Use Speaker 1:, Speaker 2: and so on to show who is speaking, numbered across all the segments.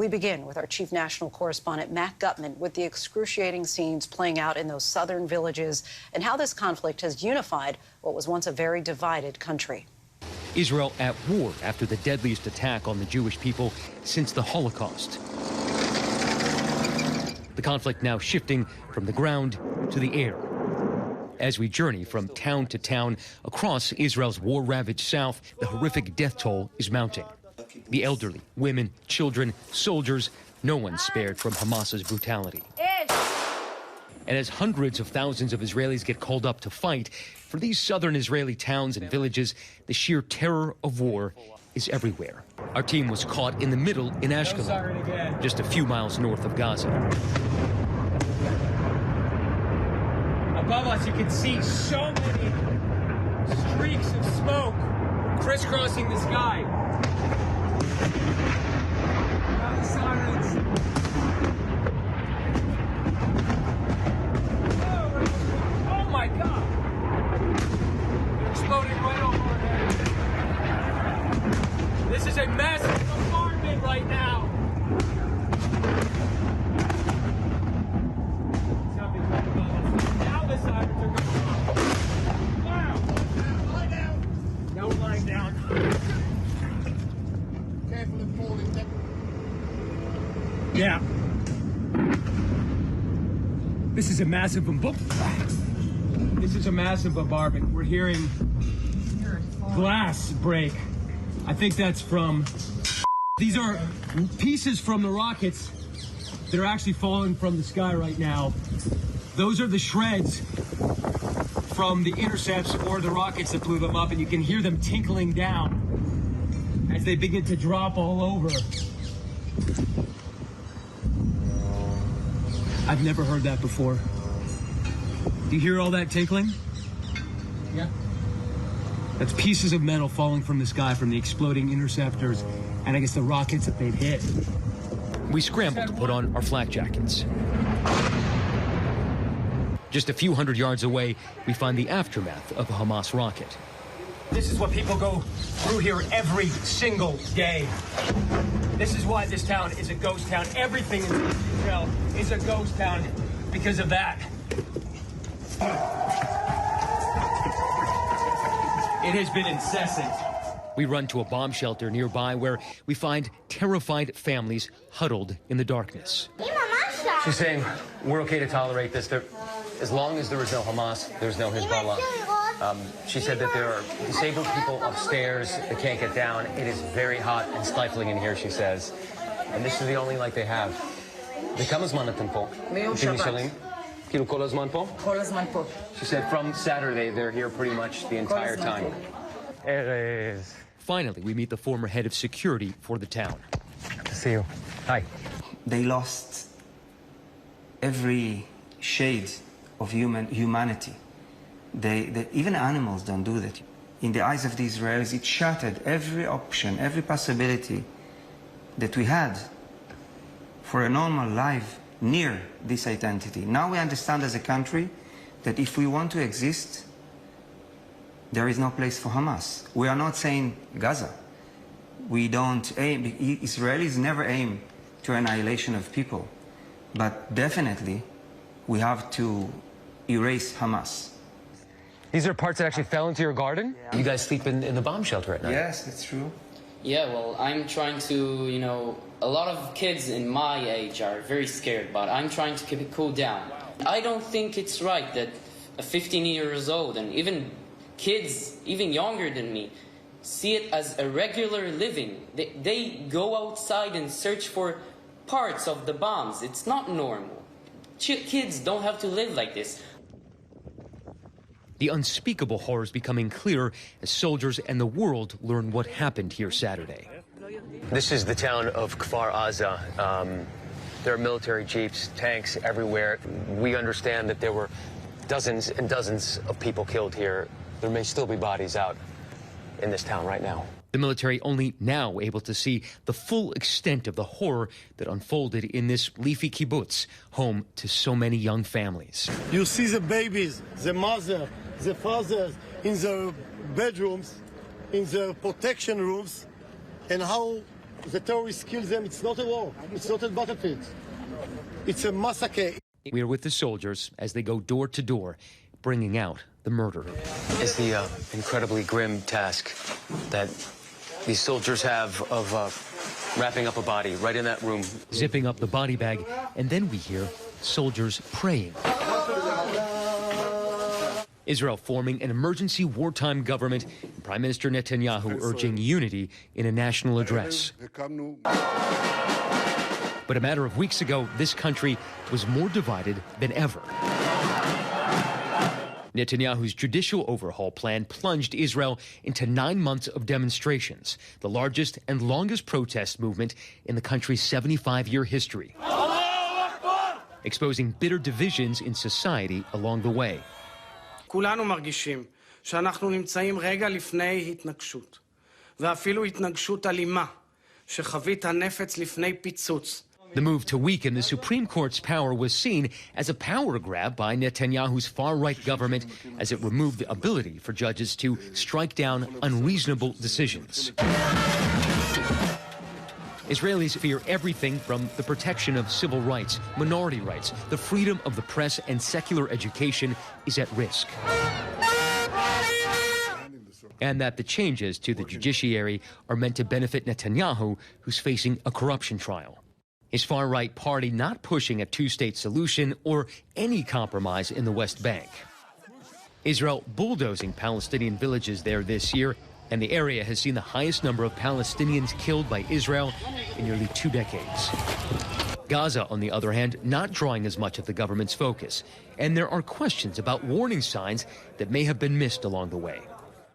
Speaker 1: We begin with our chief national correspondent, Matt Gutman, with the excruciating scenes playing out in those southern villages and how this conflict has unified what was once a very divided country.
Speaker 2: Israel at war after the deadliest attack on the Jewish people since the Holocaust. The conflict now shifting from the ground to the air. As we journey from town to town across Israel's war-ravaged south, the horrific death toll is mounting. The elderly, women, children, soldiers, no one spared from Hamas's brutality. And as hundreds of thousands of Israelis get called up to fight, for these southern Israeli towns and villages, the sheer terror of war is everywhere. Our team was caught in the middle in Ashkelon, just a few miles north of Gaza.
Speaker 3: Above us, you can see so many streaks of smoke crisscrossing the sky. Now the sirens. Oh my God! They're exploding right over our heads. This is a massive bombardment right now. Now the sirens are going off. Wow! Lie down. Now we're lying down. Careful of falling down. Yeah. This is a massive bombardment. We're hearing glass break. I think that's from. These are pieces from the rockets that are actually falling from the sky right now. Those are the shreds from the intercepts or the rockets that blew them up, and you can hear them tinkling down as they begin to drop all over. I've never heard that before. Do you hear all that tinkling? Yeah. That's pieces of metal falling from the sky from the exploding interceptors and I guess the rockets that they've hit.
Speaker 2: We scrambled to put on our flak jackets. Just a few hundred yards away, we find the aftermath of a Hamas rocket.
Speaker 3: This is what people go through here every single day. This is why this town is a ghost town. Everything in Israel is a ghost town because of that. It has been incessant.
Speaker 2: We run to a bomb shelter nearby where we find terrified families huddled in the darkness.
Speaker 4: She's saying we're okay to tolerate this. As long as there is no Hamas, there's no Hezbollah. She said that there are disabled people upstairs that can't get down. It is very hot and stifling in here, she says. And this is the only light they have. וכמה זמן אתם פה?
Speaker 1: מיום שבת.
Speaker 4: כאילו כל הזמן פה?
Speaker 1: כל הזמן פה.
Speaker 4: She said from Saturday, they're here pretty much the entire time.
Speaker 2: Finally, we meet the former head of security for the town.
Speaker 4: Good to see you. Hi.
Speaker 5: They lost every shade of humanity. Even animals don't do that. In the eyes of the Israelis, it shattered every option, every possibility that we had for a normal life near this identity. Now we understand as a country that if we want to exist, there is no place for Hamas. We are not saying Gaza. We don't aim, Israelis never aim to annihilation of people, but definitely we have to erase Hamas.
Speaker 4: These are parts that actually fell into your garden? Yeah. You guys sleep in the bomb shelter at night?
Speaker 5: Yes, that's true.
Speaker 6: Yeah, well, I'm trying to, a lot of kids in my age are very scared, but I'm trying to keep it cool down. I don't think it's right that a 15 years old and even kids, even younger than me, see it as a regular living. They go outside and search for parts of the bombs. It's not normal. Kids don't have to live like this.
Speaker 2: The unspeakable horrors becoming clear as soldiers and the world learn what happened here Saturday.
Speaker 4: This is the town of Kfar Aza. There are military jeeps, tanks everywhere. We understand that there were dozens and dozens of people killed here. There may still be bodies out in this town right now.
Speaker 2: The military only now able to see the full extent of the horror that unfolded in this leafy kibbutz, home to so many young families.
Speaker 7: You see the babies, the mother, the fathers in the bedrooms, in the protection rooms, and how the terrorists kill them. It's not a war. It's not a battlefield. It's a massacre.
Speaker 2: We are with the soldiers as they go door to door, bringing out the murderer.
Speaker 4: It's the incredibly grim task that these soldiers have of wrapping up a body right in that room.
Speaker 2: Zipping up the body bag, and then we hear soldiers praying. Israel forming an emergency wartime government, and Prime Minister Netanyahu urging unity in a national address. But a matter of weeks ago, this country was more divided than ever. Netanyahu's judicial overhaul plan plunged Israel into 9 months of demonstrations, the largest and longest protest movement in the country's 75-year history, exposing bitter divisions in society along the way.
Speaker 8: כולנו מרגישים שאנחנו נמצאים רגע לפני התנגשות, ואפילו התנגשות אלימה, שחבית הנפץ לפני פיצוץ.
Speaker 2: The move to weaken the Supreme Court's power was seen as a power grab by Netanyahu's far-right government as it removed the ability for judges to strike down unreasonable decisions. Israelis fear everything from the protection of civil rights, minority rights, the freedom of the press, and secular education is at risk. And that the changes to the judiciary are meant to benefit Netanyahu, who's facing a corruption trial. His far-right party not pushing a two-state solution or any compromise in the West Bank. Israel bulldozing Palestinian villages there this year, and the area has seen the highest number of Palestinians killed by Israel in nearly 2 decades. Gaza, on the other hand, not drawing as much of the government's focus, and there are questions about warning signs that may have been missed along the way.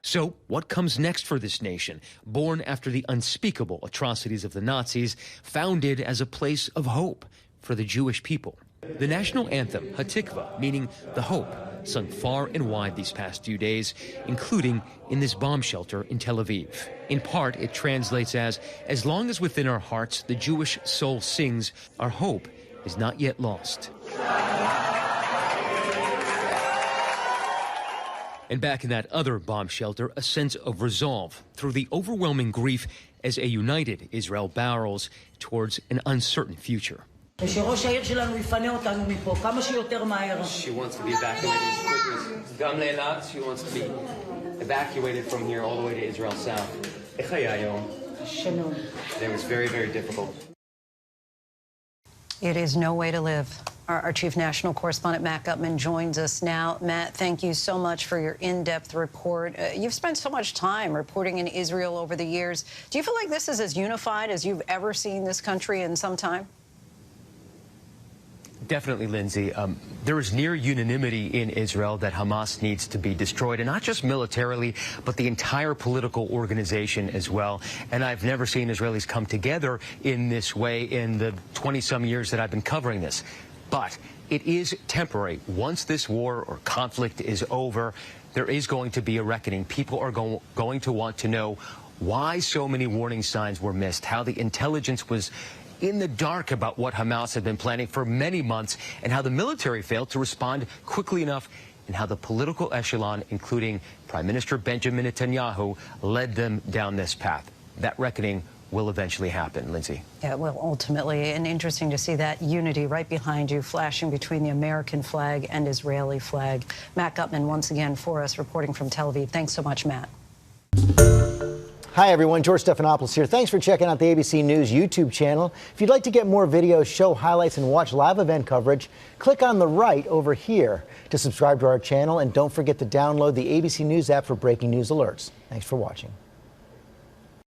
Speaker 2: So, what comes next for this nation, born after the unspeakable atrocities of the Nazis, founded as a place of hope for the Jewish people? The national anthem, Hatikva, meaning the hope, sung far and wide these past few days, including in this bomb shelter in Tel Aviv. In part, it translates as long as within our hearts the Jewish soul sings, our hope is not yet lost. And back in that other bomb shelter, a sense of resolve through the overwhelming grief as a united Israel barrels towards an uncertain future.
Speaker 4: She wants to be evacuated as quickly as Gam Le'elat. She wants to be evacuated from here all the way to Israel South. It was very, very difficult.
Speaker 1: It is no way to live. Our chief national correspondent, Matt Gutman, joins us now. Matt, thank you so much for your in-depth report. You've spent so much time reporting in Israel over the years. Do you feel like this is as unified as you've ever seen this country in some time?
Speaker 4: Definitely, Lindsay. There is near unanimity in Israel that Hamas needs to be destroyed, and not just militarily, but the entire political organization as well. And I've never seen Israelis come together in this way in the 20-some years that I've been covering this. But it is temporary. Once this war or conflict is over, there is going to be a reckoning. People are going to want to know why so many warning signs were missed, how the intelligence was in the dark about what Hamas had been planning for many months, and how the military failed to respond quickly enough, and how the political echelon, including Prime Minister Benjamin Netanyahu, led them down this path. That reckoning will eventually happen, Lindsay.
Speaker 1: Yeah, well, ultimately, and interesting to see that unity right behind you, flashing between the American flag and Israeli flag. Matt Gutman, once again, for us, reporting from Tel Aviv. Thanks so much, Matt.
Speaker 9: Hi, everyone. George Stephanopoulos here. Thanks for checking out the ABC News YouTube channel. If you'd like to get more videos, show highlights, and watch live event coverage, click on the right over here to subscribe to our channel. And don't forget to download the ABC News app for breaking news alerts. Thanks for watching.